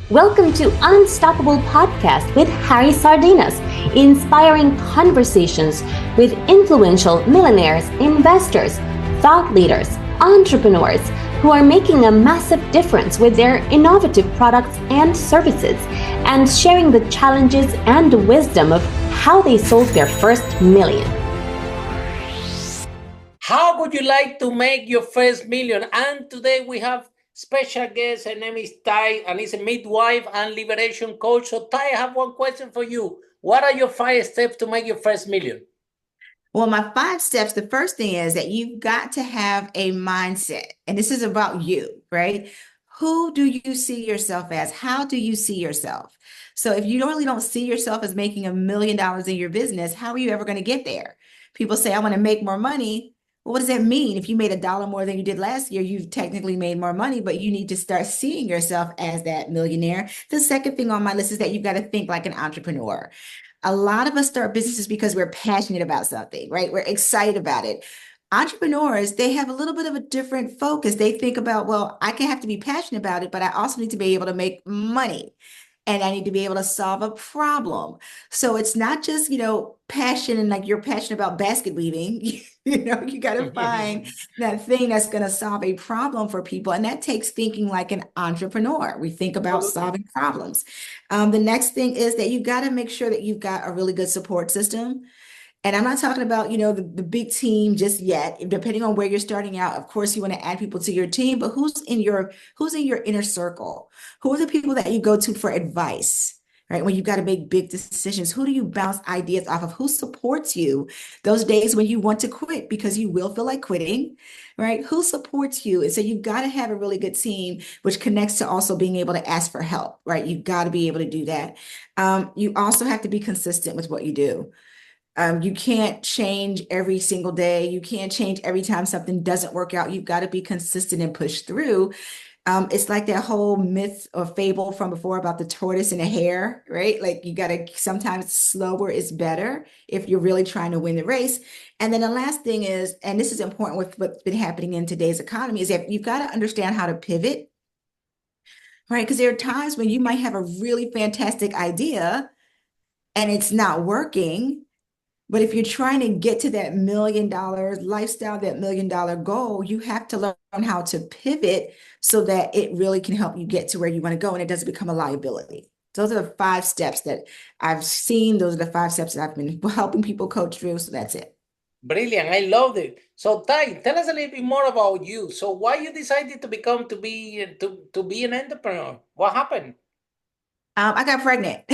Welcome to Unstoppable Podcast with Harry Sardinas, inspiring conversations with influential millionaires, investors, thought leaders, entrepreneurs who are making a massive difference with their innovative products and services, and sharing the challenges and wisdom of how they sold their first million. How would you like to make your first million? And today we have special guest. Her name is Tai, and is a midwife and liberation coach. So Tai, I have one question for you. What are your 5 steps to make your first million? Well, my 5 steps, the first thing is that you've got to have a mindset. And this is about you, right? Who do you see yourself as? How do you see yourself? So if you really don't see yourself as making $1 million in your business, how are you ever going to get there? People say, I want to make more money. Well, what does that mean? If you made $1 more than you did last year, you've technically made more money, but you need to start seeing yourself as that millionaire. The second thing on my list is that you've got to think like an entrepreneur. A lot of us start businesses because we're passionate about something, right? We're excited about it. Entrepreneurs, they have a little bit of a different focus. They think about, well, I can have to be passionate about it, but I also need to be able to make money. And I need to be able to solve a problem. So it's not just, passion and like you're passionate about basket weaving. You got to find that thing that's going to solve a problem for people. And that takes thinking like an entrepreneur. We think about solving problems. The next thing is that you've got to make sure that you've got a really good support system. And I'm not talking about, the big team just yet. Depending on where you're starting out, of course, you want to add people to your team, but who's in your inner circle? Who are the people that you go to for advice, right? When you've got to make big decisions, who do you bounce ideas off of? Who supports you those days when you want to quit, because you will feel like quitting, right? Who supports you? And so you've got to have a really good team, which connects to also being able to ask for help, right? You've got to be able to do that. You also have to be consistent with what you do. You can't change every single day. You can't change every time something doesn't work out. You've got to be consistent and push through. It's like that whole myth or fable from before about the tortoise and the hare, right? Like you got to sometimes slower is better if you're really trying to win the race. And then the last thing is, and this is important with what's been happening in today's economy, is that you've got to understand how to pivot, right? Because there are times when you might have a really fantastic idea and it's not working. But if you're trying to get to that $1 million lifestyle, that $1 million goal, you have to learn how to pivot so that it really can help you get to where you want to go and it doesn't become a liability. Those are the 5 steps that I've seen. Those are the 5 steps that I've been helping people coach through. So that's it. Brilliant. I loved it. So Tai, tell us a little bit more about you. So why you decided to be an entrepreneur? What happened? I got pregnant.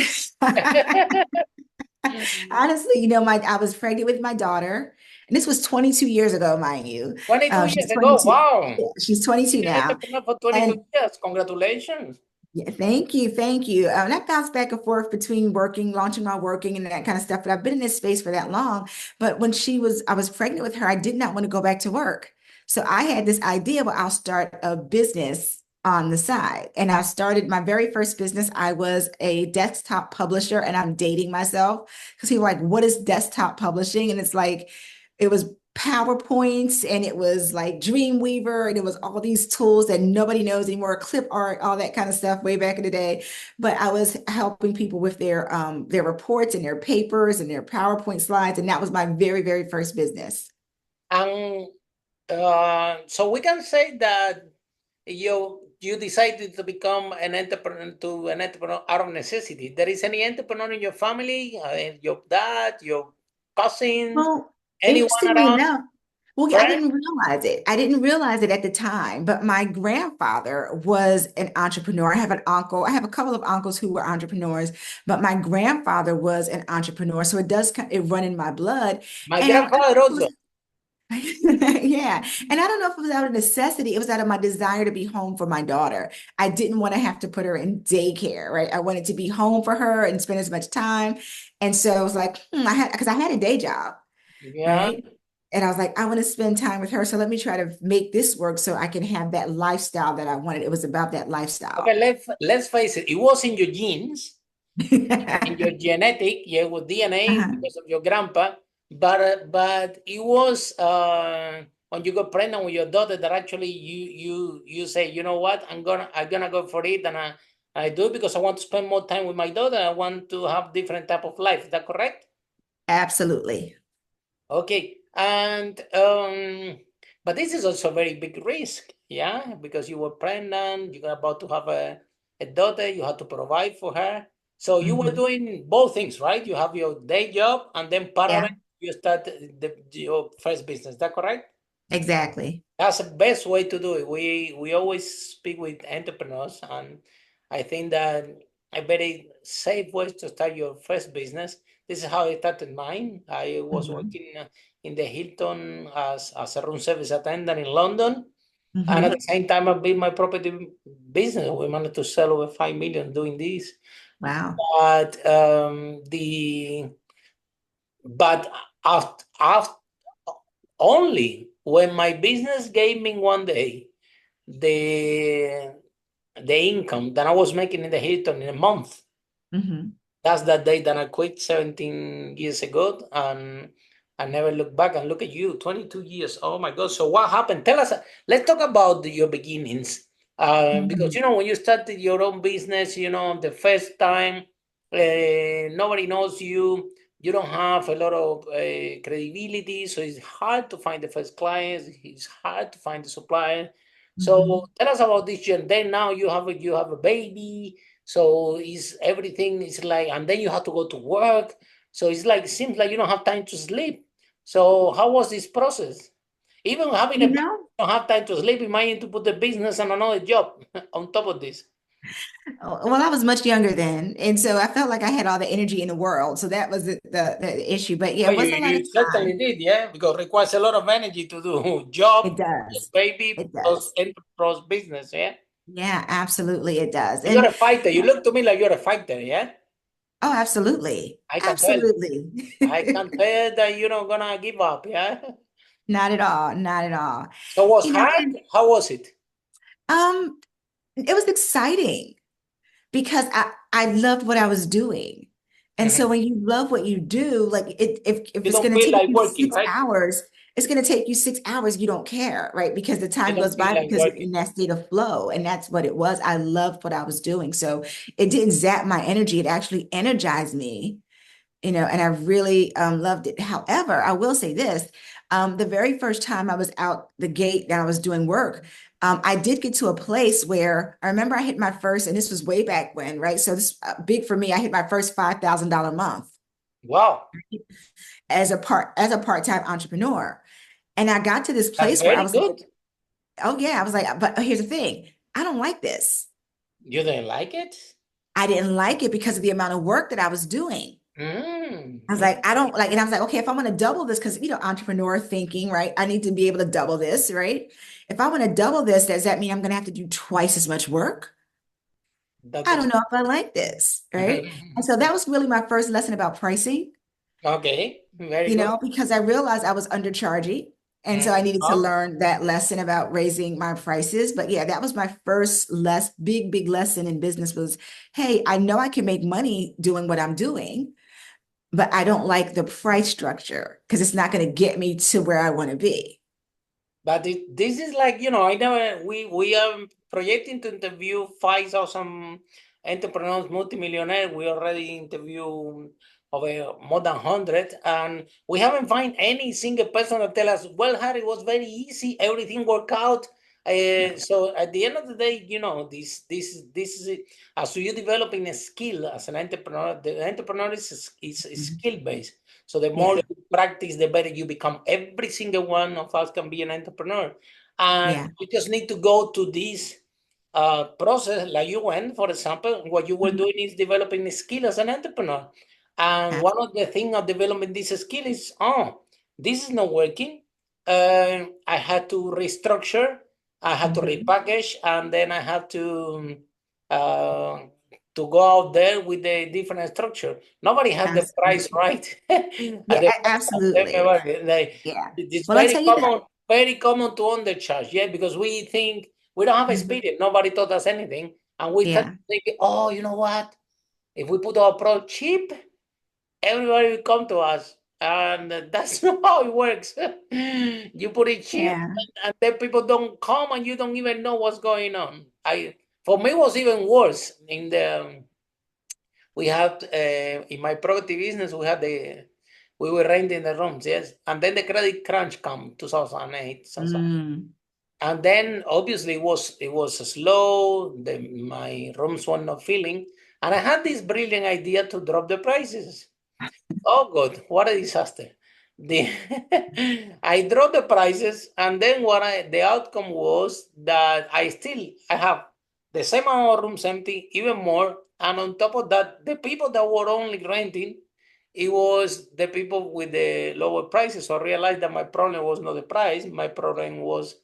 Honestly, I was pregnant with my daughter, and this was 22 years ago, mind you. 22 She's years ago. 22. Wow. Yeah, she's 22 Been an now. entrepreneur for 22 And years. Congratulations. yeah, thank you, thank you. And I bounced back and forth between working, launching my working, and that kind of stuff. But I've been in this space for that long. But when I was pregnant with her, I did not want to go back to work. So I had this idea, well, I'll start a business on the side. And I started my very first business. I was a desktop publisher, and I'm dating myself because people are like, what is desktop publishing? And it's like, it was PowerPoints, and it was like Dreamweaver, and it was all these tools that nobody knows anymore, clip art, all that kind of stuff way back in the day. But I was helping people with their reports and their papers and their PowerPoint slides, and that was my very, very first business. And so we can say that you decided to become an entrepreneur out of necessity. There is any entrepreneur in your family, your dad, your cousins, Well, anyone interestingly around? enough, well, I Right? didn't realize it. I didn't realize it at the time, but my grandfather was an entrepreneur. I have an uncle. I have a couple of uncles who were entrepreneurs, but my grandfather was an entrepreneur. So it run in my blood. My And grandfather also. yeah. And I don't know if it was out of necessity. It was out of my desire to be home for my daughter. I didn't want to have to put her in daycare, right? I wanted to be home for her and spend as much time. And so I was like, because I had a day job, Yeah. right? And I was like, I want to spend time with her. So let me try to make this work so I can have that lifestyle that I wanted. It was about that lifestyle. Okay, let's face it. It was in your genes, in your genetic, yeah, with DNA because of your grandpa. But it was when you got pregnant with your daughter that actually you say, you know what, I'm gonna go for it, and I do it because I want to spend more time with my daughter. I want to have different type of life. Is that correct? Absolutely. Okay. And but this is also a very big risk, yeah, because you were pregnant, you're about to have a daughter, you had to provide for her. So you were Mhm. doing both things, right? You have your day job and then parallel Yeah, you start your first business. Is that correct? exactly. That's the best way to do it. We always speak with entrepreneurs, and I think that a very safe way to start your first business. This is how I started mine. I was Mhm. working in the Hilton as a room service attendant in London, and at Mhm. the same time, I built my property business. We managed to sell over 5 million doing this. Wow. But the but after only when my business gave me one day the the income that I was making in the Hilton in a month. Mhm. That's that day that I quit 17 years ago, and I never looked back. And look at you, 22 years. Oh my God. So what happened? Tell us, let's talk about your beginnings. Because Mhm. when you started your own business, the first time, nobody knows you. You don't have a lot of credibility, so it's hard to find the first clients. It's hard to find the supplier. So Mhm. tell us about this journey. Then now you have a baby, so is everything is like, and then you have to go to work. So it's like, seems like you don't have time to sleep. So how was this process? Even having a You baby, know, you don't have time to sleep. You might need to put the business and another job on top of this. well, I was much younger then, and so I felt like I had all the energy in the world. So that was the issue. But yeah, Oh, it you, wasn't a lot of you certainly time. did, yeah, because it requires a lot of energy to do job, It does. baby, It plus does. enterprise business, yeah. Yeah, absolutely, it does. You're And a fighter. You look to me like you're a fighter, yeah. oh, absolutely. I can tell. I Absolutely. can tell that you're not gonna give up, yeah. Not at all. Not at all. So was You know, hard? and How was it? um, it was exciting because I loved what I was doing. And so Mhm. when you love what you do, like if You it's don't going to feel take like you working, six right? hours, it's going to take you 6 hours. You don't care, right? Because the You time don't goes feel by like because you're working. in that state of flow. And that's what it was. I loved what I was doing. So it didn't zap my energy. It actually energized me, and I really loved it. However, I will say this, the very first time I was out the gate and I was doing work, I did get to a place where I remember I hit my first, and this was way back when, right? So this big for me, I hit my first $5,000 month Wow, as a part-time entrepreneur. And I got to this that's place where I very was like, good. oh yeah, I was like, but here's the thing, I don't like this. You didn't like it? I didn't like it because of the amount of work that I was doing. I was Mm. like, I don't like, and I was like, okay, if I want to double this, because entrepreneur thinking, right? I need to be able to double this, right? If I want to double this, does that mean I'm going to have to do twice as much work? That I don't doesn't. know if I like this, right? And so that was really my first lesson about pricing, Okay, very good. because I realized I was undercharging. And so I needed to Oh, learn that lesson about raising my prices. But yeah, that was my first big lesson in business was, hey, I know I can make money doing what I'm doing, but I don't like the price structure because it's not going to get me to where I want to be. but this is like, I never, we are projecting to interview 5,000 entrepreneurs, multi-millionaire. We already interview over more than 100, and we haven't find any single person that tell us, well, Harry, it was very easy, everything worked out. So at the end of the day, this is it. As you developing a skill as an entrepreneur, the entrepreneur is Mhm. skill based. So the more Yeah, you practice, the better you become. Every single one of us can be an entrepreneur. And yeah. you just need to go to this process like you went, for example, what you were Mhm. doing is developing a skill as an entrepreneur. And one of the things of developing this skill is, this is not working. I had to restructure, I had to Mhm. repackage, and then I had uh, to go out there with a different structure. Nobody had the price Absolutely. right. At Yeah, the first time, absolutely. Yeah. it's Well, I tell you that. very common to undercharge, yeah, because we think we don't have Mhm. experience. Nobody taught us anything, and we start Yeah, thinking, oh, you know what? If we put our product cheap, everybody will come to us. And that's not how it works. You put it cheap, yeah, and then people don't come, and you don't even know what's going on. For me, it was even worse. We had in my property business, we were renting the rooms, yes, and then the credit crunch come 2008, and then obviously it was slow. My rooms were not filling, and I had this brilliant idea to drop the prices. Oh God, what a disaster. The I dropped the prices, and then the outcome was that I have the same amount of rooms empty, even more. And on top of that, the people that were only renting, it was the people with the lower prices. So I realized that my problem was not the price, my problem was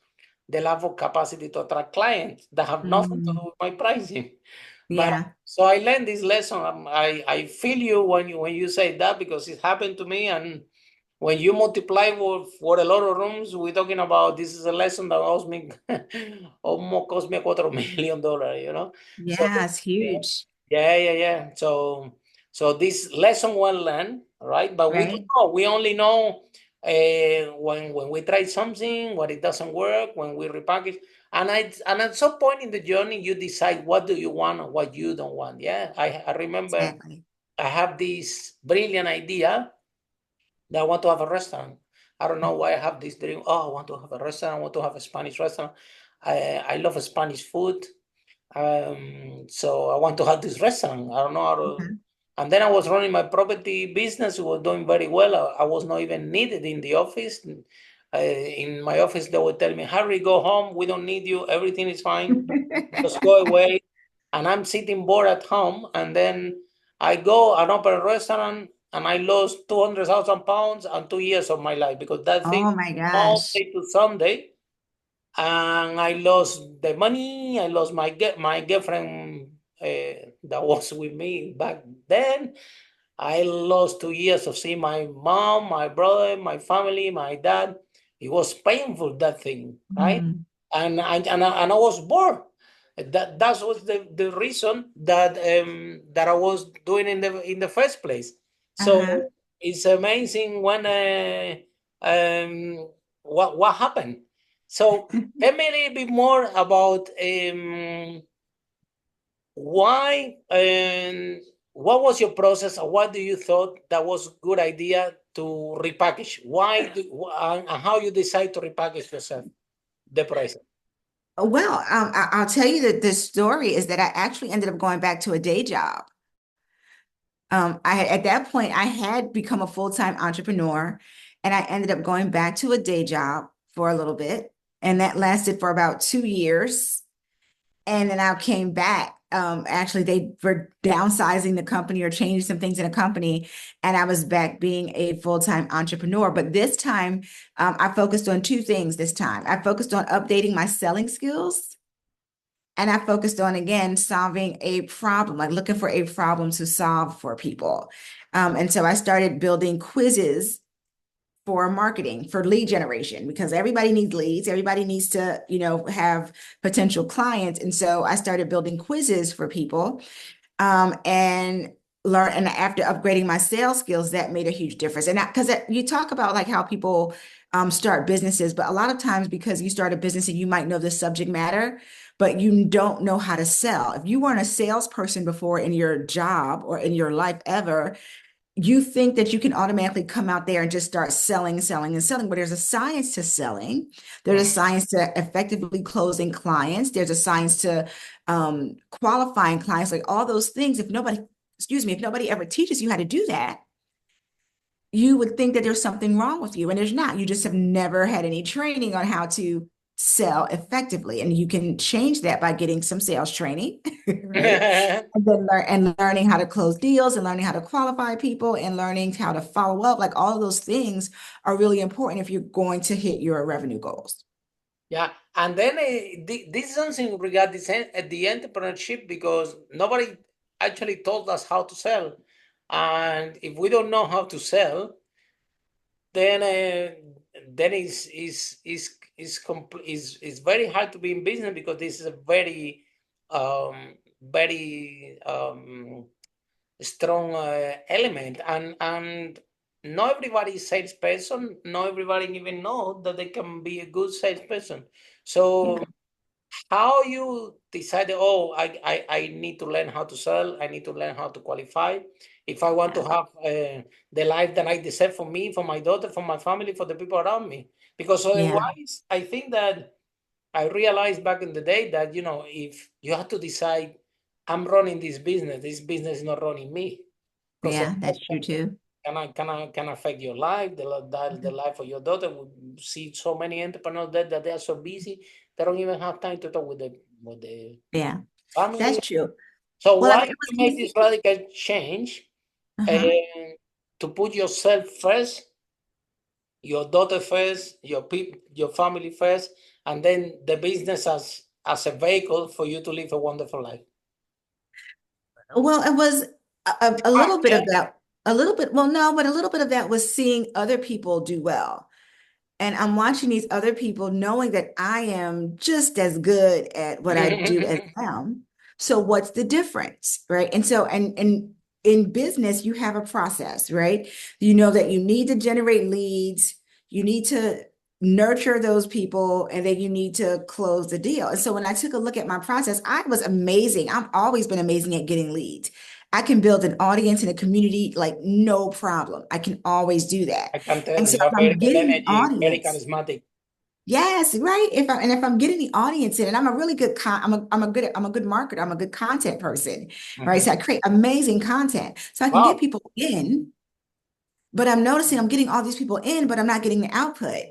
the lack of capacity to attract clients that have nothing to do with my pricing. But Yeah. so I learned this lesson. I feel you when you say that, because it happened to me. And when you multiply for a lot of rooms, we're talking about, this is a lesson that almost cost me $250,000, you know. So Yeah, it's huge. yeah. So this lesson well learned, right? But we don't Right. know. We only know when we try something, when it doesn't work, when we repackage. And at some point in the journey, you decide what do you want and what you don't want. Yeah, I remember Exactly. I have this brilliant idea that I want to have a restaurant. I don't know why I have this dream. Oh, I want to have a restaurant. I want to have a Spanish restaurant. I love Spanish food. So I want to have this restaurant. I don't know how to. Mhm. And then I was running my property business. It was doing very well. I was not even needed in the office. In my office, they would tell me, Harry, go home. We don't need you. Everything is fine. Just go away. And I'm sitting bored at home. And then I go and open a restaurant, and I lost 200,000 pounds and 2 years of my life, because that thing, Oh my gosh. Monday to Sunday, and I lost the money. I lost my girlfriend that was with me back then. I lost 2 years of seeing my mom, my brother, my family, my dad. It was painful, that thing, right? Mm. And I was bored. That was the reason that I was doing in the first place. Uh-huh. So it's amazing when what happened. So tell me a little bit more about why and what was your process, or what do you thought that was a good idea to repackage? And how you decide to repackage yourself, the price? Well, I'll tell you that the story is that I actually ended up going back to a day job. At that point, I had become a full-time entrepreneur, and I ended up going back to a day job for a little bit, and that lasted for about 2 years. And then I came back. Actually, they were downsizing the company or changing some things in a company, and I was back being a full-time entrepreneur. But this time, I focused on two things. This time, I focused on updating my selling skills, and I focused on, again, solving a problem, like looking for a problem to solve for people. And so I started building quizzes for marketing, for lead generation, because everybody needs leads. Everybody needs to, have potential clients. And so I started building quizzes for people, and learn. And after upgrading my sales skills, that made a huge difference. And because you talk about like how people start businesses, but a lot of times because you start a business and you might know the subject matter, but you don't know how to sell. If you weren't a salesperson before in your job or in your life ever, you think that you can automatically come out there and just start selling, selling, and selling. But there's a science to selling. There's a science to effectively closing clients. There's a science to qualifying clients, like all those things. If nobody ever teaches you how to do that, you would think that there's something wrong with you, and there's not. You just have never had any training on how to sell effectively. And you can change that by getting some sales training, right? And then learning how to close deals, and learning how to qualify people, and learning how to follow up. Like all of those things are really important if you're going to hit your revenue goals. Yeah, and then this is something regarding the entrepreneurship, because nobody actually told us how to sell, and if we don't know how to sell, then is very hard to be in business, because this is a very strong element, and not everybody is salesperson. Not everybody even know that they can be a good salesperson. So how you decided, oh, I need to learn how to sell, I need to learn how to qualify if I want to have the life that I deserve for me, for my daughter, for my family, for the people around me. Because Yeah, otherwise, I think that I realized back in the day that, if you have to decide, I'm running this business is not running me. Because yeah, that's true too. can affect your life, the life of your daughter. We see so many entrepreneurs that they are so busy, they don't even have time to talk with the Yeah, family. that's true. So Well, why it was you make this amazing. radical change Uh-huh. and to put yourself first, your daughter first, your people, your family first, and then the business as a vehicle for you to live a wonderful life. Well, it was a Ah, little bit yeah. of that, a little bit, well, no, but a little bit of that was seeing other people do well. And I'm watching these other people knowing that I am just as good at what I do as them. So what's the difference, right? And so, and in business, you have a process, right? You know that you need to generate leads, you need to nurture those people, and then you need to close the deal. And so when I took a look at my process, I was amazing. I've always been amazing at getting leads. I can build an audience and a community like no problem. I can always do that. I can tell And so you are if very I'm good getting the energy, very audience, charismatic. yes, right. If I'm getting the audience in, and I'm a really good I'm a good marketer, I'm a good content person, right? Mhm. So I create amazing content. So I can get Wow. people in, but I'm noticing I'm getting all these people in, but I'm not getting the output.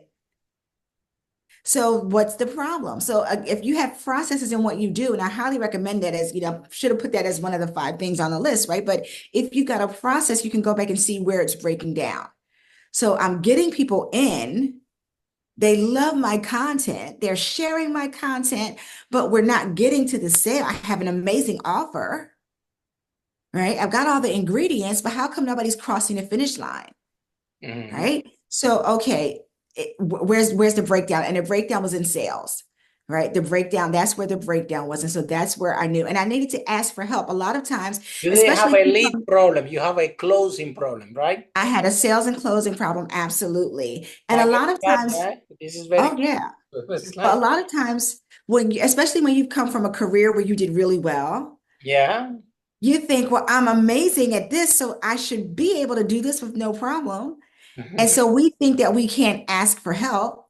So what's the problem? So if you have processes in what you do, and I highly recommend that as, should have put that as one of the 5 things on the list, right? But if you've got a process, you can go back and see where it's breaking down. So I'm getting people in. They love my content. They're sharing my content, but we're not getting to the sale. I have an amazing offer, right? I've got all the ingredients, but how come nobody's crossing the finish line, Mhm. right? So, okay, where's the breakdown? And the breakdown was in sales, right? The breakdown, that's where the breakdown was. And so that's where I knew. And I needed to ask for help. A lot of times, You didn't have especially a lead problem. You have a closing problem, right? I had a sales and closing problem, absolutely. And I a get lot of that. times, Yeah. This is very oh yeah. good. It's But a like, lot of times when you, especially when you've come from a career where you did really well, yeah. you think, well, I'm amazing at this, so I should be able to do this with no problem. And so we think that we can't ask for help,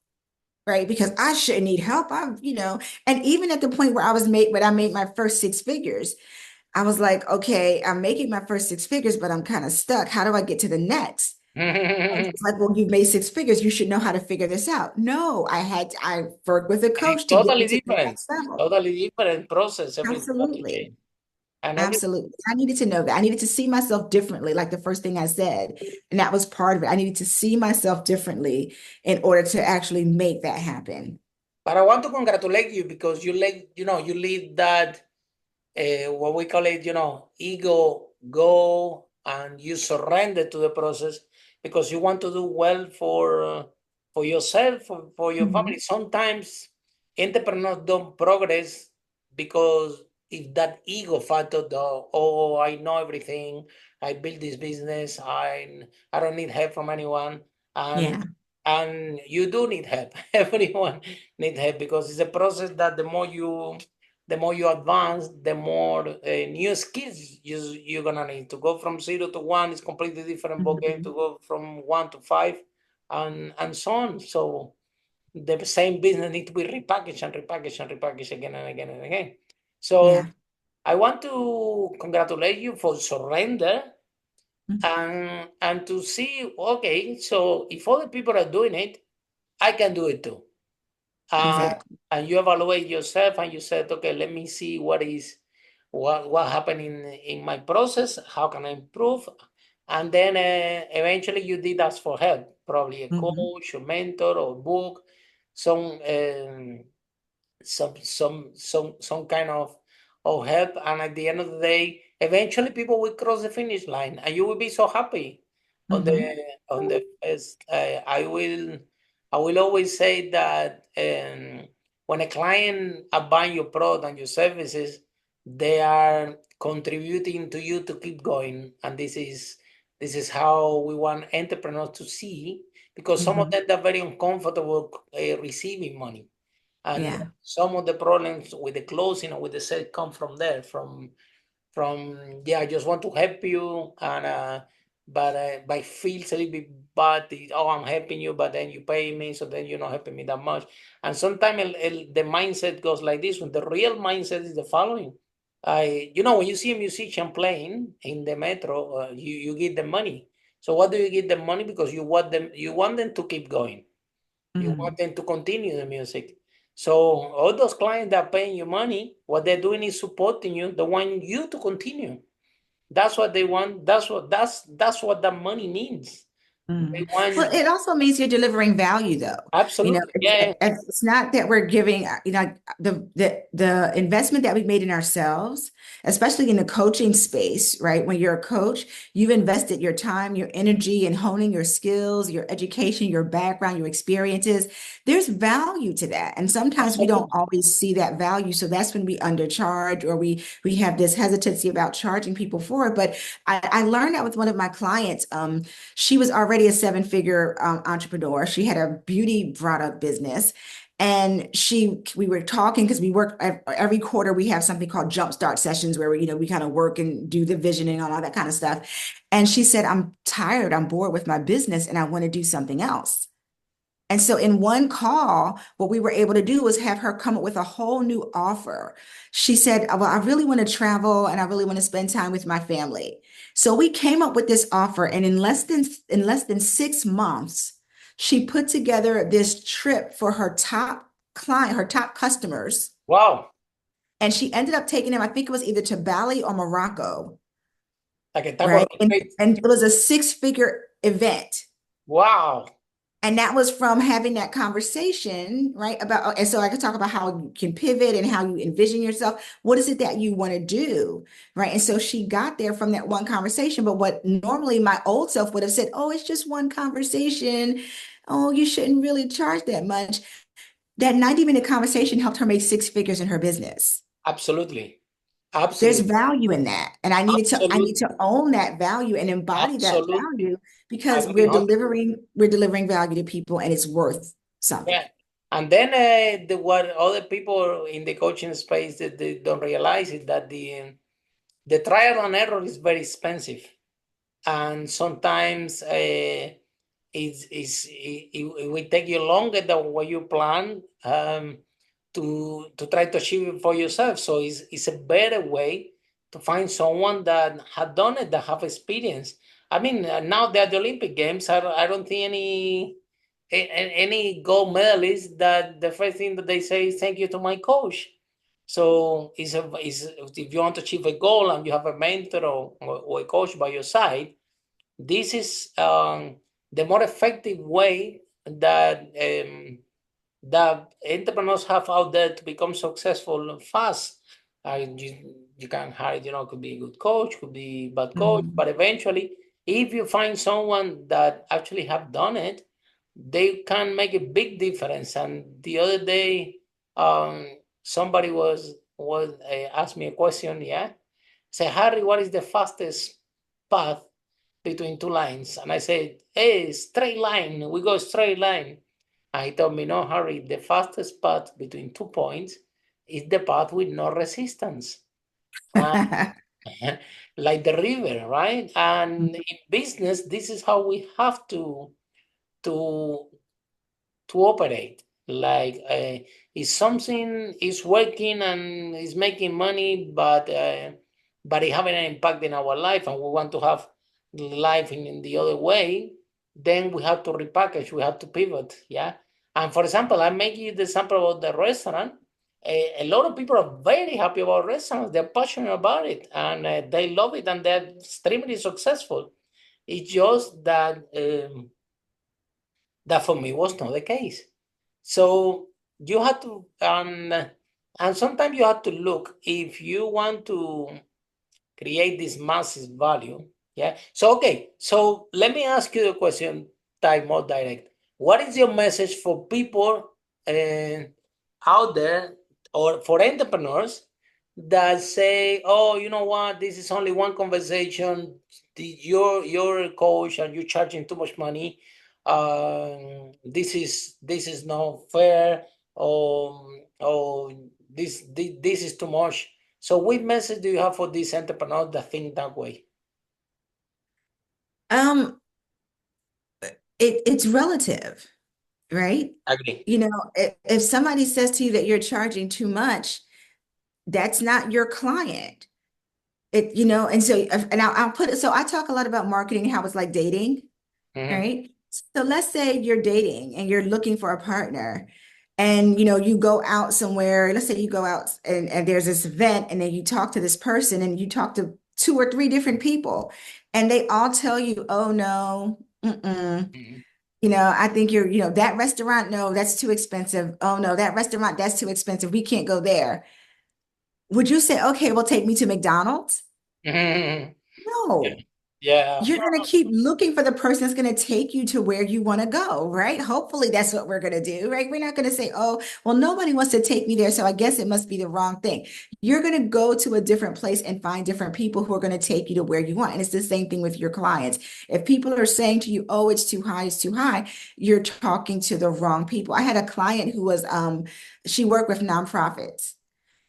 right? Because I shouldn't need help. And even at the point where when I made my first 6 figures, I was like, okay, I'm making my first 6 figures, but I'm kind of stuck. How do I get to the next? And it's like, well, you've made 6 figures. You should know how to figure this out. No, I worked with a coach to get me Totally to the different. next level. Totally different process. Everybody. Absolutely. And every Absolutely. I needed to know that. I needed to see myself differently, like the first thing I said. And that was part of it. I needed to see myself differently in order to actually make that happen. but I want to congratulate you because you lead that what we call it, ego go and you surrender to the process because you want to do well for yourself, for your family. Mhm. Sometimes entrepreneurs don't progress because if that ego factor, oh, I know everything, I built this business, I don't need help from anyone, and Yeah. and you do need help. Everyone need help because it's a process that the more you advance, the more new skills you're gonna need. To go from 0 to 1 is completely different ballgame. To Mhm. go from 1 to 5, and so on. So the same business need to be repackaged and repackaged and repackaged again and again and again. So Yeah. I want to congratulate you for surrender Mhm. and to see. Okay, so if other people are doing it, I can do it too. uh, Exactly. and you evaluate yourself and you said, okay, let me see what happened in my process, how can I improve, and then eventually you did ask for help, probably a Mhm. coach, a mentor, or book, some some kind of help, and at the end of the day, eventually people will cross the finish line, and you will be so happy on the Mhm. on the first. I will always say that when a client are buying your product and your services, they are contributing to you to keep going, and this is how we want entrepreneurs to see, because some of Mhm. them are very uncomfortable receiving money. And Yeah. some of the problems with the closing or with the sale come from there, from I just want to help you, and but I feels a little bit bad. Oh, I'm helping you, but then you pay me, so then you're not helping me that much. And sometimes the mindset goes like this. When the real mindset is the following: when you see a musician playing in the metro, you give them money. So what do you give them money? Because you want them to keep going. You want them to continue the music. So all those clients that are paying you money, what they're doing is supporting you. They want you to continue. That's what they want. That's what that money means. They Well, want it also means you're delivering value, though. absolutely, yeah, It's not that we're giving, the investment that we've made in ourselves, especially in the coaching space, right? When you're a coach, you've invested your time, your energy in honing your skills, your education, your background, your experiences. There's value to that. And sometimes we don't absolutely. always see that value. So that's when we undercharge, or we have this hesitancy about charging people for it. But I learned that with one of my clients. She was already a seven-figure entrepreneur. She had a beauty product business. And we were talking because we work every quarter. We have something called jumpstart sessions where we kind of work and do the visioning and all that kind of stuff. And she said, I'm tired, I'm bored with my business, and I want to do something else. And so in one call, what we were able to do was have her come up with a whole new offer. She said, well, I really want to travel and I really want to spend time with my family. So we came up with this offer, and in less than 6 months, she put together this trip for her top client, her top customers. Wow, And she ended up taking them, I think it was either to Bali or Morocco, like a type of right? And, retreat. and it was a six-figure event. Wow, And that was from having that conversation, right? And so I could talk about how you can pivot and how you envision yourself. What is it that you want to do? Right. And so she got there from that one conversation. But what normally my old self would have said, oh, it's just one conversation. Oh, you shouldn't really charge that much. That 90-minute conversation helped her make six figures in her business. absolutely, There's absolutely, value in that. And I need to absolutely, own that value and embody that absolutely. value, I because agree, 100%. we're delivering value to people, and it's worth something. Yeah. And then what other people in the coaching space that they don't realize is that the trial and error is very expensive, and sometimes it will take you longer than what you plan, to try to achieve it for yourself. So it's a better way to find someone that had done it, that have experience. I mean, now they're the Olympic Games. I don't think any gold medalist that the first thing that they say is thank you to my coach. So if you want to achieve a goal and you have a mentor or a coach by your side, this is the more effective way that entrepreneurs have out there to become successful fast. You can hire, could be a good coach, could be bad coach, Mhm. but eventually, if you find someone that actually have done it, they can make a big difference. And the other day, somebody was asked me a question. Yeah, say, Harry, what is the fastest path between two lines? And I said, hey, straight line. We go straight line. And he told me, no, Harry, the fastest path between 2 points is the path with no resistance. Uh, like the river, right? And in business, this is how we have to to operate. Like if something is working and is making money, but it having an impact in our life, and we want to have life in the other way, then we have to repackage. We have to pivot. Yeah. And for example, I make you the example of the restaurant. A lot of people are very happy about restaurants. They're passionate about it, and they love it, and they're extremely successful. It's just that for me was not the case. So you have to, and sometimes you have to look if you want to create this massive value. Yeah. So, okay. So let me ask you a question, type more direct. What is your message for people uh, out there, or for entrepreneurs that say, oh, you know what, this is only one conversation. You're a coach and you're charging too much money. This is not fair. or this is too much. So what message do you have for these entrepreneurs that think that way? Um, it's relative, right? Agree. You know, if somebody says to you that you're charging too much, that's not your client. You know, and so, and I'll put it, so I talk a lot about marketing, how it's like dating, Mm-hmm. right? So let's say you're dating and you're looking for a partner and, you know, you go out somewhere, let's say you go out and there's this event and then you talk to this person and you talk to two or three different people and they all tell you, oh no, Mm-hmm. you know, I think you're, you know, that restaurant, no, that's too expensive. Oh no, that restaurant, that's too expensive. We can't go there. Would you say, okay, well, take me to McDonald's? Mm-hmm. Yeah. No. Yeah. You're going to keep looking for the person that's going to take you to where you want to go, right? Hopefully that's what we're going to do, right? We're not going to say, oh, well, nobody wants to take me there, so I guess it must be the wrong thing. You're going to go to a different place and find different people who are going to take you to where you want. And it's the same thing with your clients. If people are saying to you, oh, it's too high, you're talking to the wrong people. I had a client who was, she worked with nonprofits.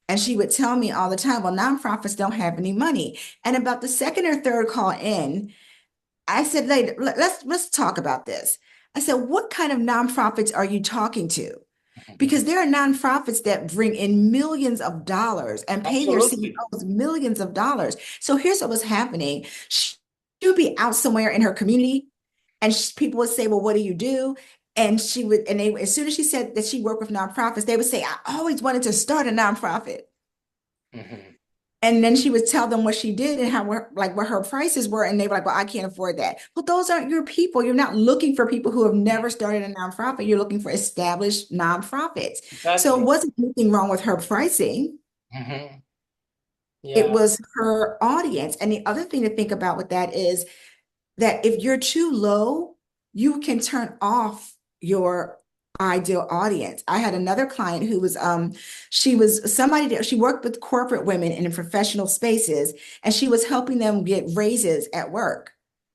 And she would tell me all the time, well, nonprofits don't have any money. And about the second or third call in, I said, later, let's talk about this. I said, what kind of nonprofits are you talking to? Because there are nonprofits that bring in millions of dollars and pay their Absolutely. CEOs millions of dollars. So here's what was happening. She would be out somewhere in her community, and people would say, well, what do you do? And she would, and they, as soon as she said that she worked with nonprofits, they would say, I always wanted to start a nonprofit. Mm-hmm. And then she would tell them what she did and how, like, what her prices were. And they were like, well, I can't afford that. Well, those aren't your people. You're not looking for people who have never started a nonprofit. You're looking for established nonprofits. So it Exactly. wasn't anything wrong with her pricing. Mm-hmm. It Yeah. was her audience. And the other thing to think about with that is that if you're too low, you can turn off your ideal audience. I had another client who was she was somebody that she worked with corporate women in professional spaces and she was helping them get raises at work.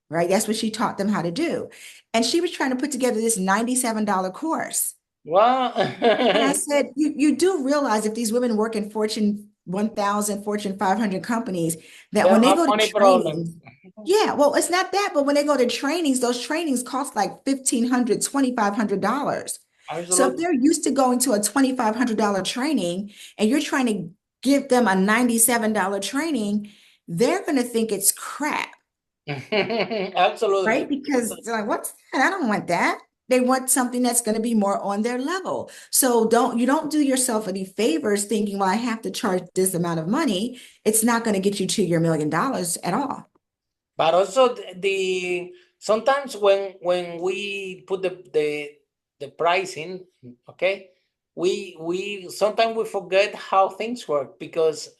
Right? That's what she taught them how to do. And she was trying to put together this $97 course. Well, And I said, you do realize if these women work in Fortune 1000, Fortune 500 companies, they that when don't they have go to money problem. trainings, yeah, well, it's not that, but when they go to trainings, those trainings cost like $1,500, $2,500. So if Absolutely. they're used to going to a $2,500 training and you're trying to give them a $97 training, they're going to think it's crap. Absolutely. Right? Because they're like, what's that? I don't want that. They want something that's going to be more on their level. So don't do yourself any favors thinking, well, I have to charge this amount of money. It's not going to get you to your $1 million at all. But also the sometimes when we put the pricing, okay, we sometimes we forget how things work because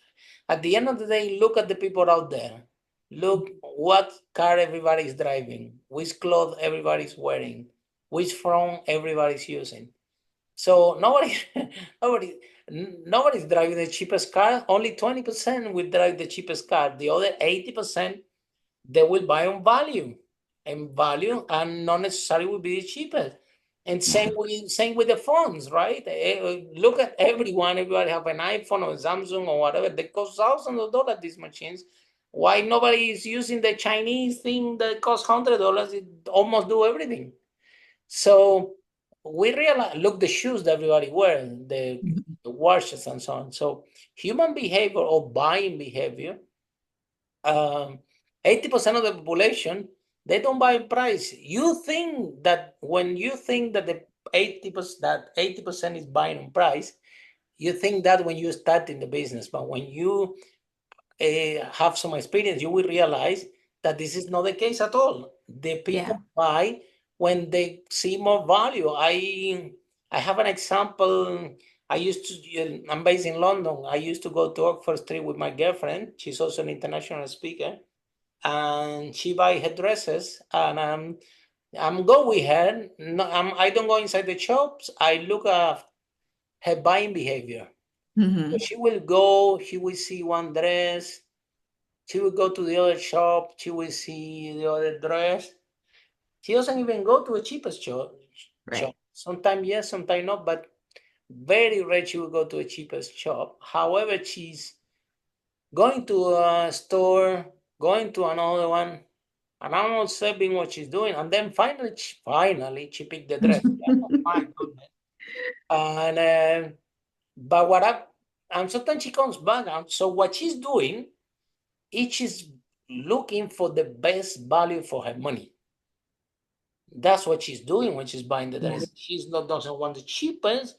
at the end of the day, look at the people out there. Look what car everybody's driving, which clothes everybody's wearing, which phone everybody's using. So nobody, nobody's driving the cheapest car. Only 20% will drive the cheapest car. The other 80% they will buy on value, and not necessarily will be the cheapest. And same with the phones, right? Look at everyone. Everybody have an iPhone or Samsung or whatever. They cost thousands of dollars. These machines. Why nobody is using the Chinese thing that costs $100? It almost do everything. So we realize, look, the shoes that everybody wears, the watches and so on. So human behavior or buying behavior, 80% of the population, they don't buy price. You think that when you think that the 80% is buying on price, you think that when you start in the business, but when you have some experience, you will realize that this is not the case at all. The Yeah. people buy when they see more value. I have an example. I'm based in London. I used to go to Oxford Street with my girlfriend. She's also an international speaker, and she buy her dresses, and I'm go with her. No, I don't go inside the shops. I look at her buying behavior. So Mhm. she will go. She will see one dress. She will go to the other shop. She will see the other dress. She doesn't even go to the cheapest shop. Right. Sometimes yes, sometimes not. But very rare she will go to a cheapest shop. However, she's going to a store, going to another one, and I'm not observing what she's doing. And then finally, she picked the dress. Yeah, my goodness. And but and sometimes she comes back, and so what she's doing, she's looking for the best value for her money. That's what she's doing when she's buying the dress. She's not doesn't want the cheapest.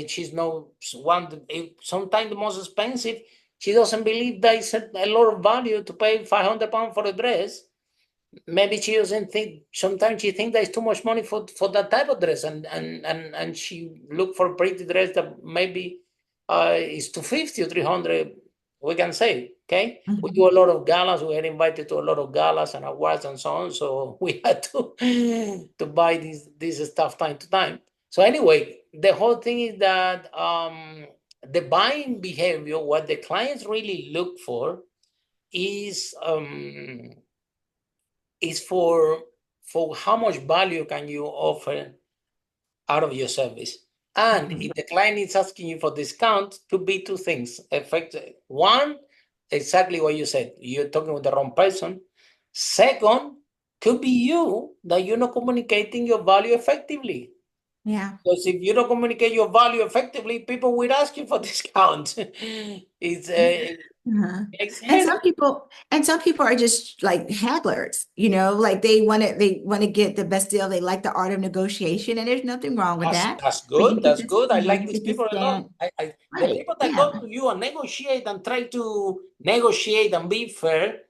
She's not sometimes the most expensive. She doesn't believe that it's a lot of value to pay £500 for a dress. Maybe she doesn't think. Sometimes she thinks that it's too much money for that type of dress, and she look for a pretty dress that maybe is 250 or 300. We can say, okay, we do a lot of galas. We are invited to a lot of galas and awards and so on. So we had to buy this stuff time to time. So anyway, the whole thing is that the buying behavior, what the clients really look for is for how much value can you offer out of your service. And if the client is asking you for discount, could be two things. One, exactly what you said. You're talking with the wrong person. Second, could be you that you're not communicating your value effectively. Yeah. Because if you don't communicate your value effectively, people will ask you for discounts. It's And some people are just like hagglers, like they want to get the best deal. They like the art of negotiation, and there's nothing wrong with that. That's But you good. get That's to, good. I like you these get to people a lot. stand The right. people that Yeah. go to you and negotiate and try to negotiate and be fair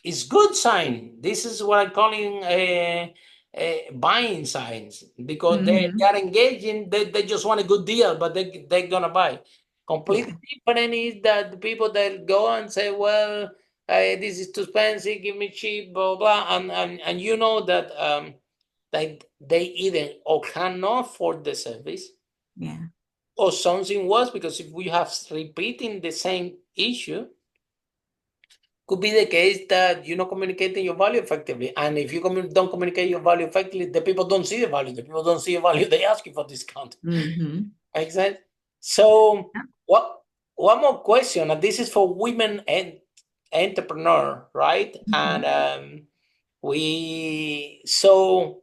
is good sign. This is what I'm calling buying signs, because they are engaging. They just want a good deal, but they're gonna buy. Completely different is that the people that go and say, well, this is too expensive, give me cheap, blah blah, and you know that they either or cannot afford the service, Yeah. or something worse, because if we have repeating the same issue, could be the case that you're not communicating your value effectively. And if you don't communicate your value effectively, the people don't see the value. The people don't see the value, they ask you for discount. Makes sense? So one more question, and this is for women and entrepreneur, right? And so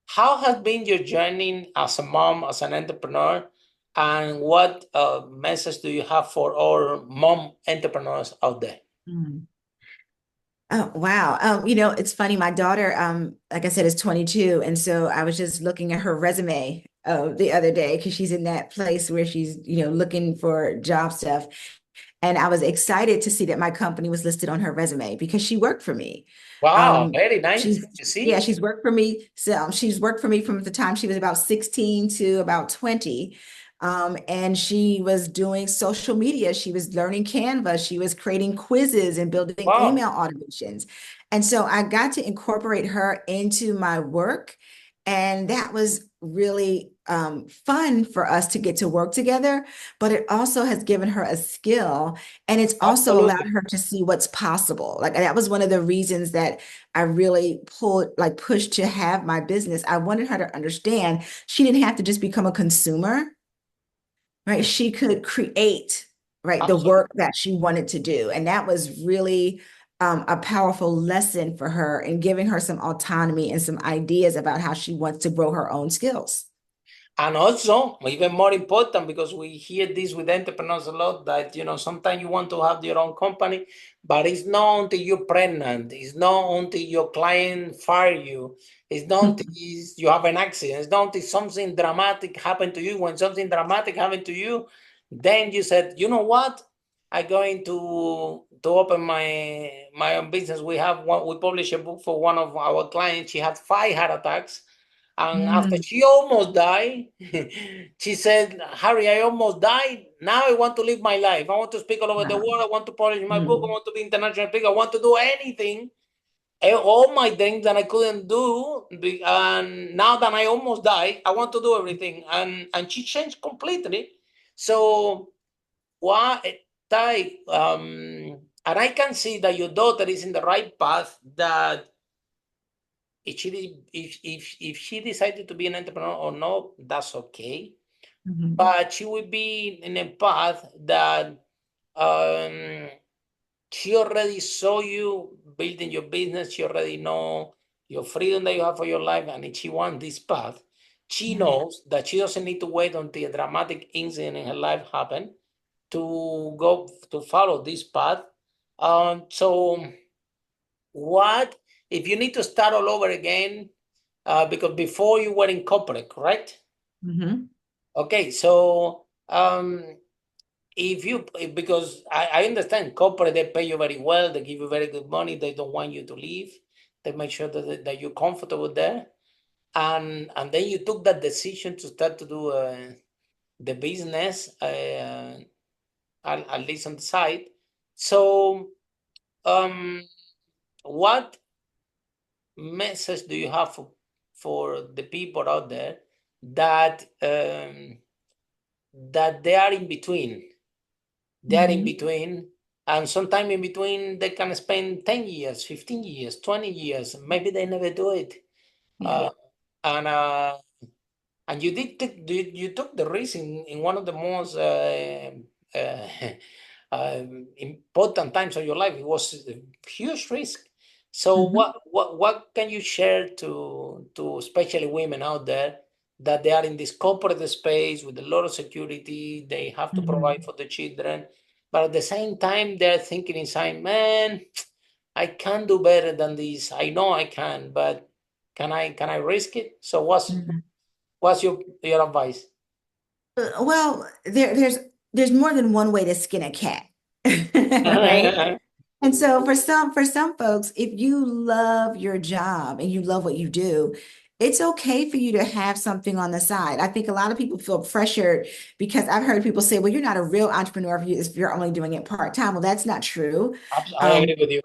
how has been your journey as a mom, as an entrepreneur, and what message do you have for all mom entrepreneurs out there? Oh, wow. It's funny. My daughter, like I said, is 22. And so I was just looking at her resume the other day because she's in that place where she's, looking for job stuff. And I was excited to see that my company was listed on her resume because she worked for me. Wow, very nice. She's You see? she's worked for me. So she's worked for me from the time she was about 16 to about 20. And she was doing social media. She was learning Canva. She was creating quizzes and building Wow. email automations. And so I got to incorporate her into my work. And that was really fun for us to get to work together. But it also has given her a skill, and it's also allowed Absolutely. her to see what's possible. Like that was one of the reasons that I really pushed to have my business. I wanted her to understand she didn't have to just become a consumer, right? She could create, right, the Absolutely. work that she wanted to do. And that was really a powerful lesson for her in giving her some autonomy and some ideas about how she wants to grow her own skills. And also, even more important, because we hear this with entrepreneurs a lot, that, sometimes you want to have your own company, but it's not until you're pregnant. It's not until your client fire you. It's not until you have an accident. It's not until something dramatic happened to you. When something dramatic happened to you, then you said, you know what? I'm going to open my own business. We published a book for one of our clients. She had 5 heart attacks. And after she almost died, she said, Harry, I almost died. Now I want to live my life. I want to speak all over the world. I want to publish my book. I want to be international speaker. I want to do anything. All my dreams that I couldn't do. And now that I almost died, I want to do everything. And she changed completely. So, Tai, and I can see that your daughter is in the right path, that if she decided to be an entrepreneur or no, that's okay. Mhm. but she will be in a path that um, she already saw you building your business. She already know your freedom that you have for your life, and if she wants this path, she Yeah. knows that she doesn't need to wait until a dramatic incident in her life happen to go to follow this path. So what if you need to start all over again? Because before you were in corporate, correct? Mhm. Okay, so if you because I understand corporate, they pay you very well, they give you very good money, they don't want you to leave, they make sure that you're comfortable there, and then you took that decision to start to do the business, at least on the side. So um what message do you have for the people out there that that they are in between? They're in Mhm. between, and sometime in between they can spend 10 years, 15 years, 20 years, maybe they never do it. Yeah. uh, and uh, and you took the risk in one of the most uh, important times of your life. It was a huge risk. So Mhm. what can you share to especially women out there that they are in this corporate space with a lot of security, they have to provide Mhm. for the children, but at the same time they're thinking inside, man, I can do better than this. I know I can, but can I risk it? So Mhm. what's your advice? Well, there's more than one way to skin a cat, right? And so for some folks, if you love your job and you love what you do, it's okay for you to have something on the side. I think a lot of people feel pressured because I've heard people say, well, you're not a real entrepreneur if you're only doing it part-time. Well, that's not true. I agree with you.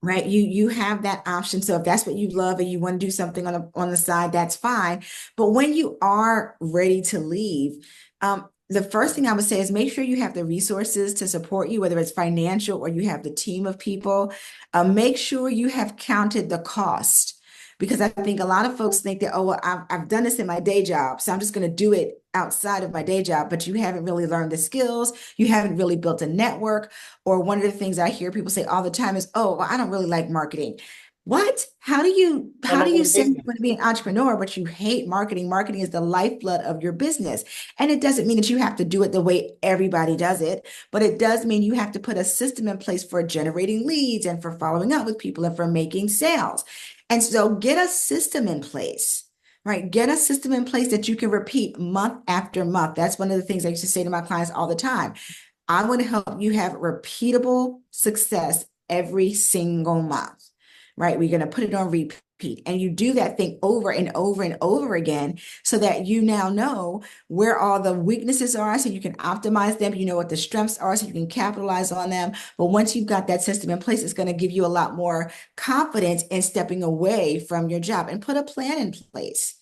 Right. You have that option. So if that's what you love and you want to do something on the side, that's fine. But when you are ready to leave, the first thing I would say is make sure you have the resources to support you, whether it's financial or you have the team of people. Make sure you have counted the cost. Because I think a lot of folks think that, oh, well, I've done this in my day job, so I'm just going to do it outside of my day job, but you haven't really learned the skills. You haven't really built a network. Or one of the things I hear people say all the time is, oh, well, I don't really like marketing. What? How do you No, no, say you want to be an entrepreneur, but you hate marketing? Marketing is the lifeblood of your business. And it doesn't mean that you have to do it the way everybody does it, but it does mean you have to put a system in place for generating leads and for following up with people and for making sales. And so get a system in place. Right. Get a system in place that you can repeat month after month. That's one of the things I used to say to my clients all the time. I want to help you have repeatable success every single month, right? We're going to put it on repeat. And you do that thing over and over and over again so that you now know where all the weaknesses are so you can optimize them. You know what the strengths are so you can capitalize on them. But once you've got that system in place, it's going to give you a lot more confidence in stepping away from your job and put a plan in place.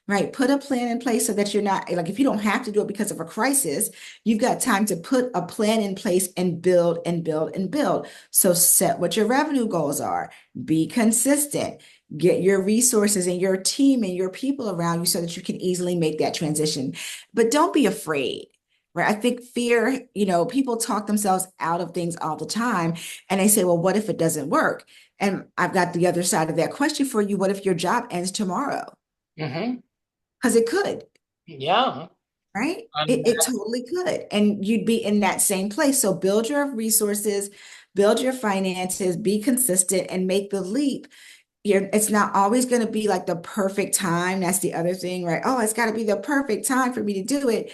Right. Put a plan in place so that you're not like, if you don't have to do it because of a crisis, you've got time to put a plan in place and build and build and build. So set what your revenue goals are, be consistent, get your resources and your team and your people around you so that you can easily make that transition. But don't be afraid. Right. I think fear, people talk themselves out of things all the time and they say, well, what if it doesn't work? And I've got the other side of that question for you. What if your job ends tomorrow? Mm-hmm. Because it could. Yeah. Right? And It totally could. And you'd be in that same place. So build your resources, build your finances, be consistent, and make the leap. It's not always going to be like the perfect time. That's the other thing, right? Oh, it's got to be the perfect time for me to do it.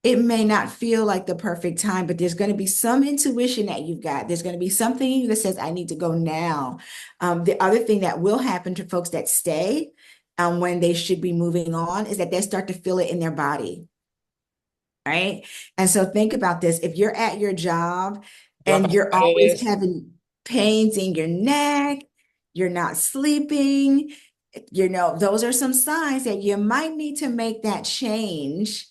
It may not feel like the perfect time, but there's going to be some intuition that you've got. There's going to be something in you that says, I need to go now. The other thing that will happen to folks that stay when they should be moving on is that they start to feel it in their body. Right. And so think about this. If you're at your job you have and you're always anxieties. having pains in your neck, you're not sleeping, those are some signs that you might need to make that change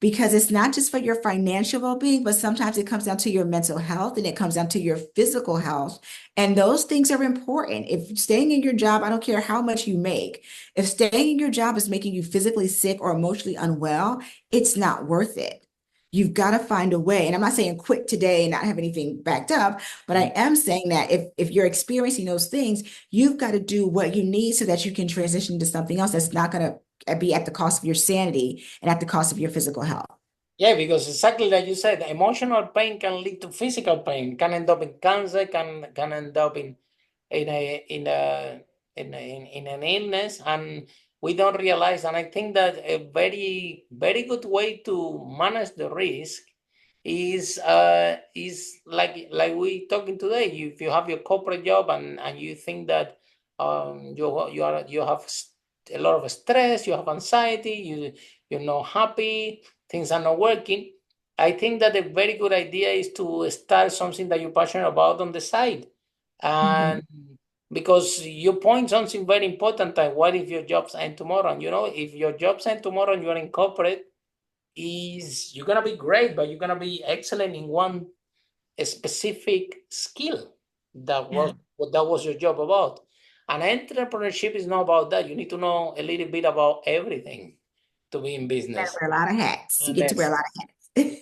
because it's not just for your financial well-being, but sometimes it comes down to your mental health and it comes down to your physical health. And those things are important. If staying in your job, I don't care how much you make, if staying in your job is making you physically sick or emotionally unwell, it's not worth it. You've got to find a way. And I'm not saying quit today and not have anything backed up, but I am saying that if you're experiencing those things, you've got to do what you need so that you can transition to something else that's not going to be at the cost of your sanity and at the cost of your physical health. Yeah, because exactly like you said, emotional pain can lead to physical pain, can end up in cancer, can end up in a in a in an illness, and we don't realize. And I think that a very good way to manage the risk is like we talking today. If you have your corporate job and you think that you have a lot of stress, you have anxiety, you're not happy, things are not working. I think that a very good idea is to start something that you're passionate about on the side. And because you point something very important, like what if your jobs end tomorrow? And if your jobs end tomorrow and you're in corporate, you're gonna be great, but you're gonna be excellent in one specific skill that was what that was your job about. And entrepreneurship is not about that. You need to know a little bit about everything to be in business. Wear a lot of hats. You And get to wear a lot of hats.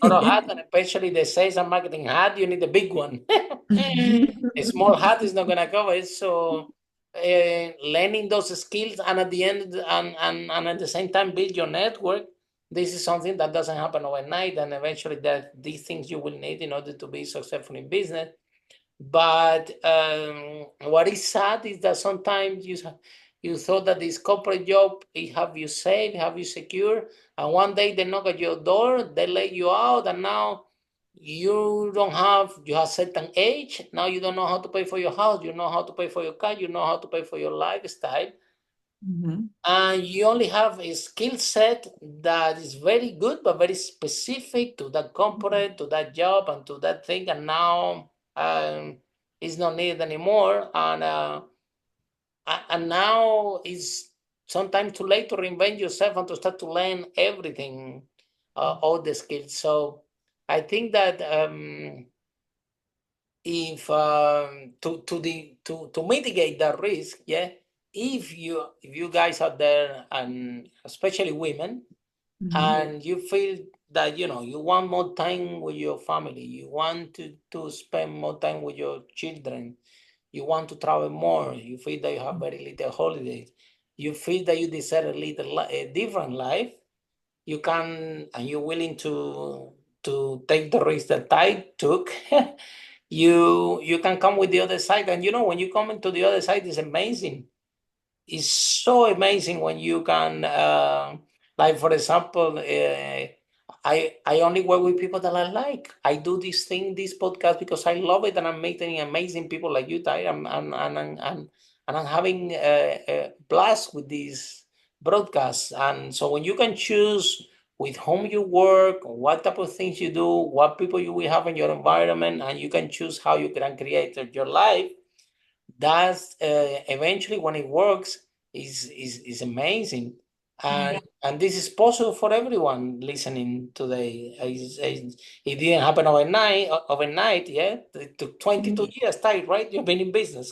lot of hat, and especially the sales and marketing hat, you need a big one. A small hat is not gonna cover it. So learning those skills and at the end and at the same time build your network. This is something that doesn't happen overnight, and eventually that these things you will need in order to be successful in business. But what is sad is that sometimes you thought that this corporate job it have you safe, have you secure, and one day they knock at your door, they let you out, and now you have certain age. Now you don't know how to pay for your house, you know how to pay for your car, you know how to pay for your lifestyle. And you only have a skill set that is very good, but very specific to that component, to that job, and to that thing. And now it's not needed anymore. And now it's sometimes too late to reinvent yourself and to start to learn everything, all the skills. So I think that if to mitigate that risk, yeah, if you guys out there, and especially women, and you feel that you want more time with your family, you want to spend more time with your children, you want to travel more, you feel that you have very little holidays, you feel that you deserve a different life, you can, and you're willing to take the risk that I took. You can come with the other side, and when you come into the other side, it's amazing. It's so amazing when you can, like for example, I only work with people that I like. I do this podcast because I love it, and I'm meeting amazing people like you, Tai, and I'm having a blast with these broadcasts. And so when you can choose with whom you work, what type of things you do, what people you will have in your environment, and you can choose how you can create your life, that's eventually when it works is amazing. And this is possible for everyone listening today. It didn't happen overnight. Yeah, it took 22 years, right? You've been in business.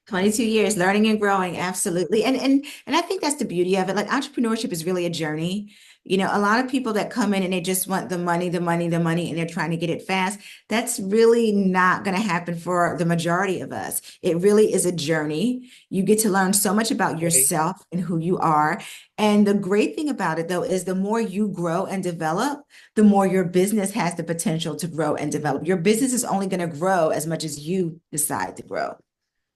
22 years learning and growing, absolutely. And I think that's the beauty of it. Like entrepreneurship is really a journey. A lot of people that come in and they just want the money, the money, the money, and they're trying to get it fast. That's really not going to happen for the majority of us. It really is a journey. You get to learn so much about yourself and who you are. And the great thing about it, though, is the more you grow and develop, the more your business has the potential to grow and develop. Your business is only going to grow as much as you decide to grow.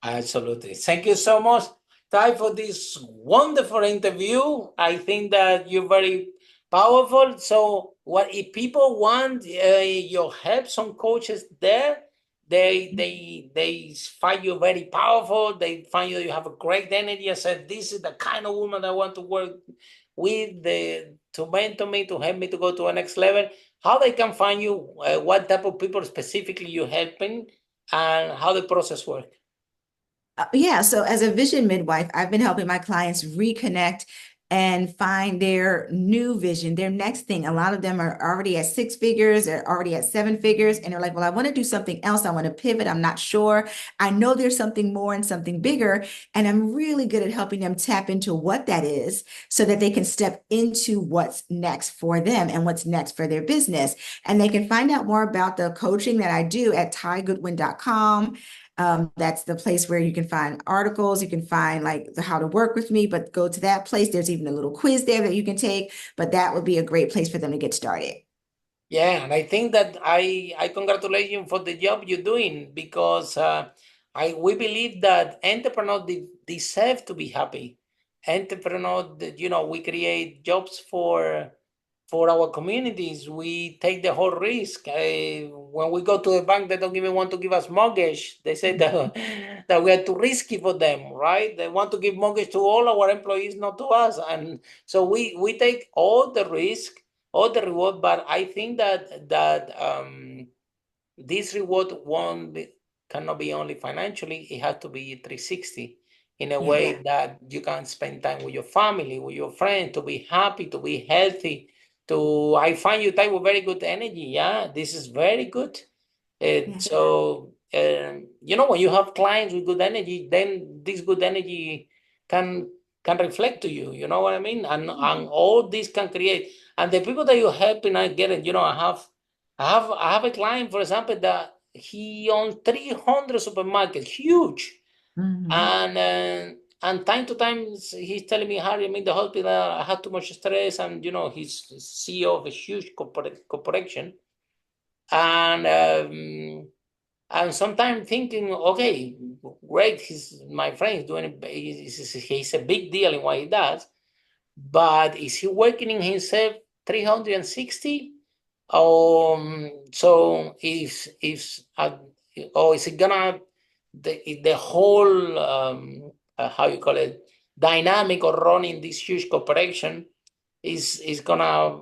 Absolutely. Thank you so much, Tai, for this wonderful interview. I think that you're very powerful. So what if people want your help, some coaches there, they find you very powerful. They find you have a great energy. I said, this is the kind of woman I want to work with, to mentor me, to help me to go to the next level. How they can find you, what type of people specifically you're helping, and how the process works. Yeah, so as a vision midwife, I've been helping my clients reconnect and find their new vision, their next thing. A lot of them are already at 6 figures, they're already at 7 figures, and they're like, well, I want to do something else. I want to pivot. I'm not sure. I know there's something more and something bigger. And I'm really good at helping them tap into what that is so that they can step into what's next for them and what's next for their business. And they can find out more about the coaching that I do at taigoodwin.com. That's the place where you can find articles, you can find like how to work with me, but go to that place. There's even a little quiz there that you can take, but that would be a great place for them to get started. Yeah, and I think that I congratulate you for the job you're doing, because we believe that entrepreneurs deserve to be happy. Entrepreneurs, we create jobs for our communities. We take the whole risk. When we go to a bank, they don't even want to give us mortgage. They say that that we are too risky for them, right? They want to give mortgage to all our employees, not to us, and so we take all the risk, all the reward. But I think that this reward cannot be only financially. It has to be 360 in a Yeah. way that you can spend time with your family, with your friends, to be happy, to be healthy. I find you type with very good energy. Yeah, this is very good. So, when you have clients with good energy, then this good energy can reflect to you. You know what I mean? And all this can create. And the people that you help, and I get it. I have a client, for example, that he owns 300 supermarkets, huge. Mhm. And time to time he's telling me, Harry, I'm in the hospital. I had too much stress, and he's CEO of a huge corporation, and sometimes thinking, okay, great, he's my friend, he's doing it, he's a big deal in what he does, but is he working in himself 360? So or is it gonna the whole how you call it, dynamic of running this huge corporation is gonna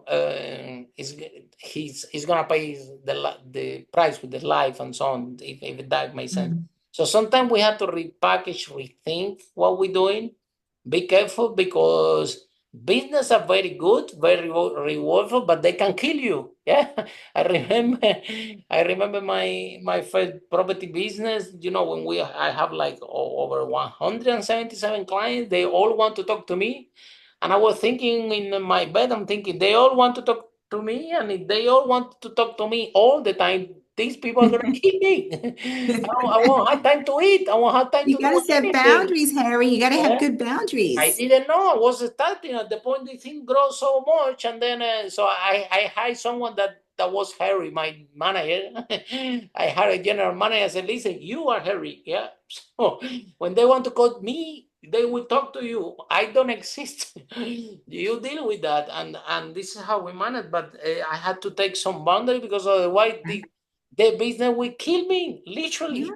he's gonna pay the price with his life and so on, if that makes sense. Mhm. So sometimes we have to repackage, rethink what we're doing. Be careful, because business are very good, very rewardful, but they can kill you. Yeah, I remember my first property business. When I have like over 177 clients, they all want to talk to me, and I was thinking in my bed, I'm thinking they all want to talk to me, and if they all want to talk to me all the time, these people are gonna kill me. I won't have time to eat. I won't have time You to got to do set anything. boundaries, Harry. You got to have Yeah. good I boundaries. didn't know. I was starting at the point the thing grows so much, and then so I hired someone that was Harry, my manager. I hired a general manager. I said, "Listen, you are Harry, yeah. So when they want to call me, they will talk to you. I don't exist. You deal with that, and this is how we manage. But I had to take some boundary, because otherwise the business will kill me, Yeah. literally.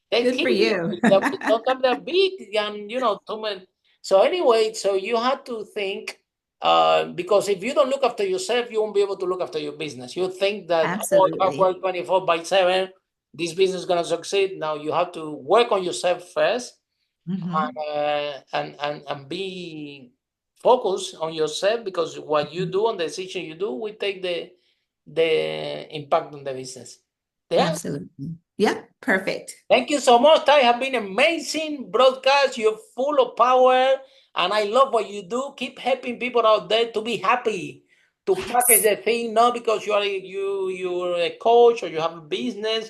They Good kill for me. you. Sometimes they're big, and too many. So anyway, so you have to think, because if you don't look after yourself, you won't be able to look after your business. You think that, oh, if I Absolutely. work 24/7, this business is gonna succeed. Now you have to work on yourself first, Mhm. and be focused on yourself, because what you do and the decision you do will take the impact on the business. Yeah. Absolutely. Yeah, perfect. Thank you so much. Ty, have been amazing broadcast. You're full of power, and I love what you do. Keep helping people out there to be happy, to package Yes. the thing, not because you're a coach or you have a business.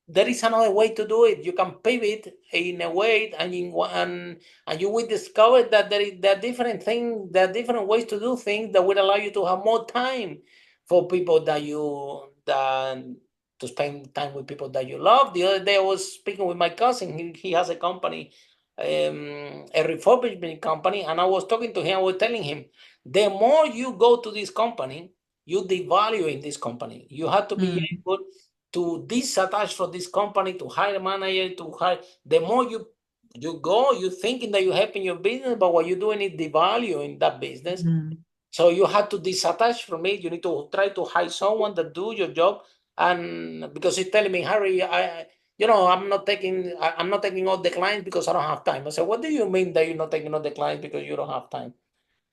There is another way to do it. You can pivot in a way, and you will discover that there are different things, there are different ways to do things that will allow you to have more time for people that to spend time with people that you love. The other day I was speaking with my cousin. He has a company, a refurbishment company, and I was talking to him. I was telling him, the more you go to this company, you devalue in this company. You have to be Mm, able to disattach from this company, to hire a manager, to hire. The more you go, you thinking that you're helping your business, but what you're doing is devaluing that business. mm. So you have to disattach from it. You need to try to hire someone that do your job. And because he's telling me, Harry, I'm not taking all the clients because I don't have time. I said, what do you mean that you're not taking all the clients because you don't have time?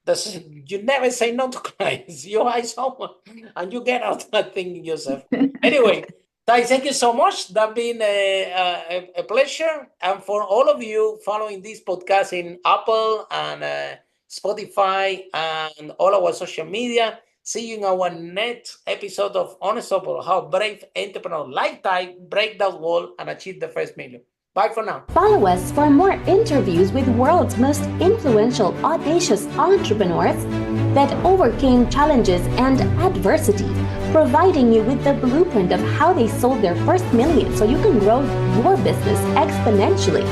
You never say no to clients. You hire someone and you get out that thing yourself. Anyway, Tai, thank you so much. That's been a pleasure. And for all of you following this podcast in Apple and Spotify and all our social media, see you in our next episode of Unstoppable, how brave entrepreneurs like Tai break that wall and achieve the first million. Bye for now. Follow us for more interviews with world's most influential, audacious entrepreneurs that overcame challenges and adversity, providing you with the blueprint of how they sold their first million so you can grow your business exponentially.